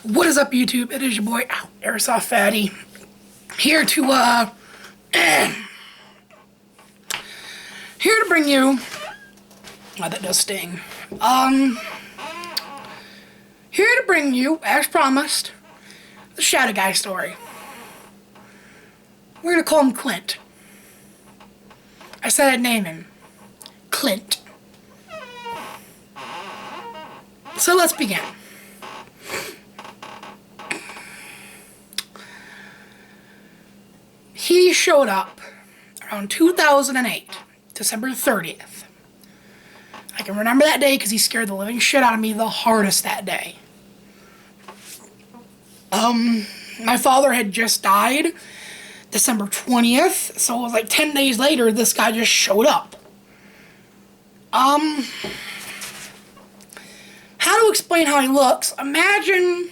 What is up, YouTube? It is your boy, Airsoft Fatty, here to, here to bring you, that does sting, here to bring you, as promised, the Shoutout guy story. We're gonna call him Clint. I said I'd name him Clint. So let's begin. He showed up around 2008, December 30th. I can remember that day because he scared the living shit out of me the hardest that day. My father had just died December 20th, so it was like 10 days later this guy just showed up. How to explain how he looks? Imagine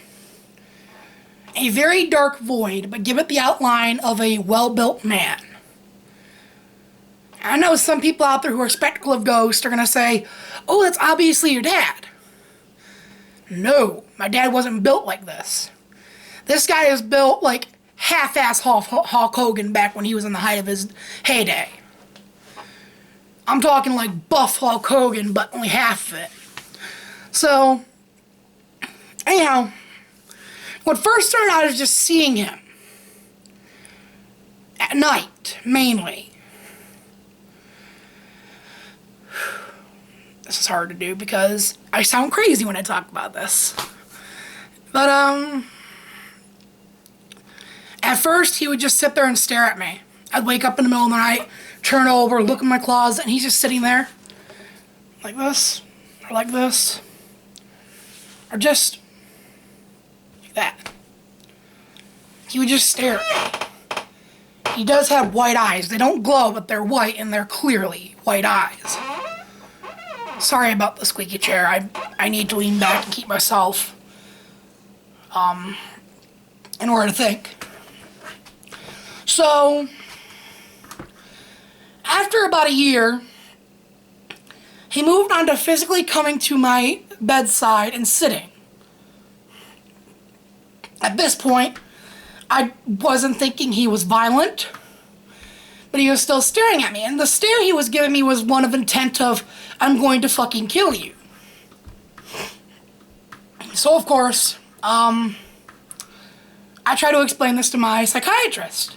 a very dark void, but give it the outline of a well-built man. I know some people out there who are skeptical of ghosts are going to say, oh, that's obviously your dad. No, my dad wasn't built like this. This guy is built like half-ass Hulk Hogan back when he was in the height of his heyday. I'm talking like buff Hulk Hogan, but only half of it. So, anyhow, what first started out is just seeing him at night, mainly. This is hard to do because I sound crazy when I talk about this. But, at first he would just sit there and stare at me. I'd wake up in the middle of the night, turn over, look in my closet, and he's just sitting there like this, or like this, or just like that. He would just stare at me. He does have white eyes. They don't glow, but they're white, and they're clearly white eyes. Sorry about the squeaky chair. I need to lean back and keep myself in order to think. So, after about a year, he moved on to physically coming to my bedside and sitting. At this point, I wasn't thinking he was violent, but he was still staring at me. And the stare he was giving me was one of intent of, I'm going to fucking kill you. So, of course, I tried to explain this to my psychiatrist.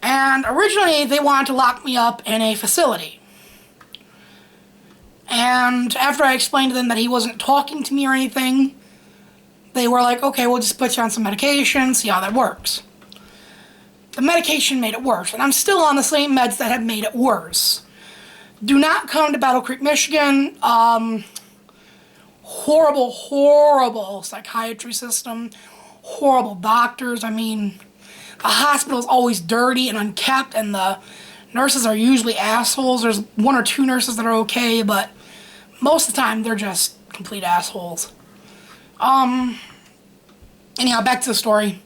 And originally, they wanted to lock me up in a facility. And after I explained to them that he wasn't talking to me or anything, they were like, okay, we'll just put you on some medication, see how that works. The medication made it worse, and I'm still on the same meds that have made it worse. Do not come to Battle Creek, Michigan. Horrible, horrible psychiatry system. Horrible doctors. I mean, the hospital is always dirty and unkept, and the nurses are usually assholes. There's one or two nurses that are okay, but most of the time they're just complete assholes. Anyhow, back to the story.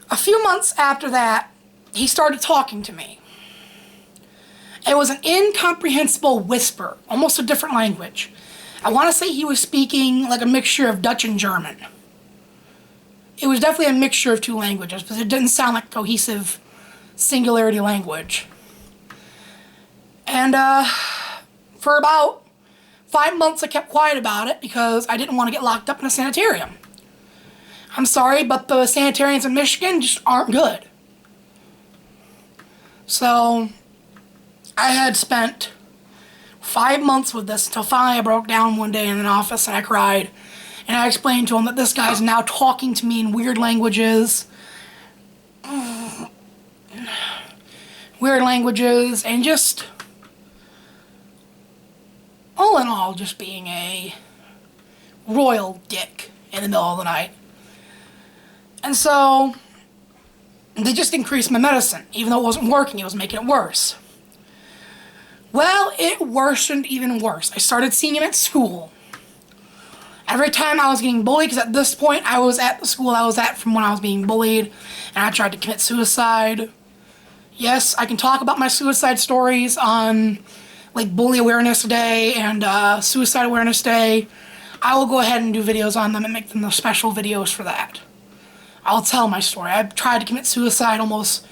A few months after that, he started talking to me. It was an incomprehensible whisper, almost a different language. I want to say he was speaking like a mixture of Dutch and German. It was definitely a mixture of two languages, because it didn't sound like a cohesive singularity language. And for about 5 months I kept quiet about it because I didn't want to get locked up in a sanitarium. I'm sorry, but the sanitariums in Michigan just aren't good. So, I had spent 5 months with this until finally I broke down one day in an office and I cried. And I explained to him that this guy's now talking to me in weird languages. Weird languages, and just, all in all, just being a royal dick in the middle of the night. And so, they just increased my medicine. Even though it wasn't working, it was making it worse. Well, it worsened even worse. I started seeing him at school. Every time I was getting bullied, because at this point I was at the school I was at from when I was being bullied, and I tried to commit suicide. Yes, I can talk about my suicide stories on like Bully Awareness Day and Suicide Awareness Day. I will go ahead and do videos on them and make them the special videos for that. I'll tell my story. I've tried to commit suicide almost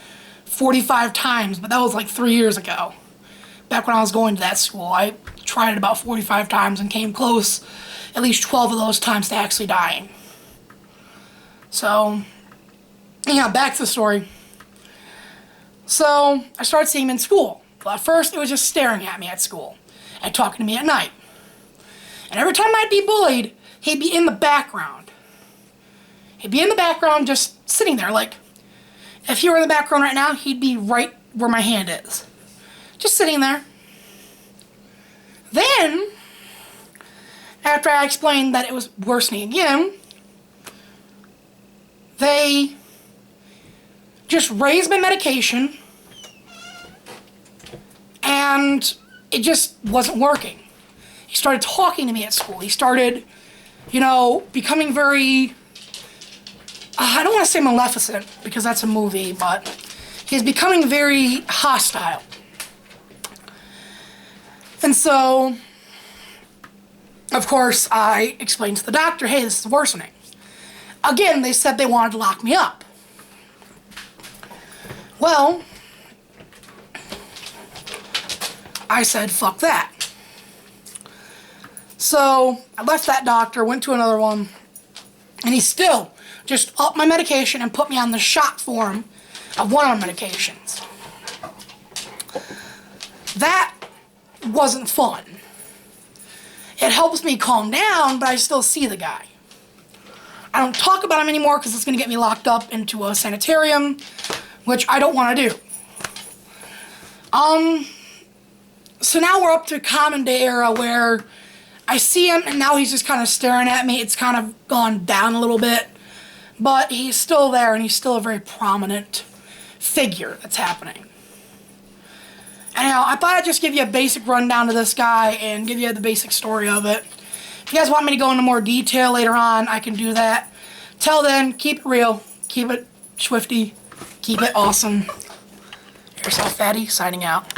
45 times, but that was like 3 years ago. Back when I was going to that school, I tried it about 45 times and came close at least 12 of those times to actually dying. So, yeah, back to the story. So, I started seeing him in school. Well, at first, it was just staring at me at school and talking to me at night. And every time I'd be bullied, he'd be in the background. He'd be in the background just sitting there. Like, if he were in the background right now, he'd be right where my hand is. Just sitting there. Then, after I explained that it was worsening again, they just raised my medication, and it just wasn't working. He started talking to me at school. He started, you know, becoming very, I don't want to say Maleficent, because that's a movie, but he's becoming very hostile. And so, of course, I explained to the doctor, hey, this is worsening. Again, they said they wanted to lock me up. Well, I said, fuck that. So, I left that doctor, went to another one, and he still just upped my medication and put me on the shot form of one of my medications. That wasn't fun. It helps me calm down, but I still see the guy. I don't talk about him anymore because it's going to get me locked up into a sanitarium, which I don't want to do. So now we're up to Common Day era where I see him and now he's just kind of staring at me. It's kind of gone down a little bit, but he's still there and he's still a very prominent figure that's happening. Anyhow, I thought I'd just give you a basic rundown of this guy and give you the basic story of it. If you guys want me to go into more detail later on, I can do that. Till then, keep it real, keep it swifty, keep it awesome. Yourself, Fatty, signing out.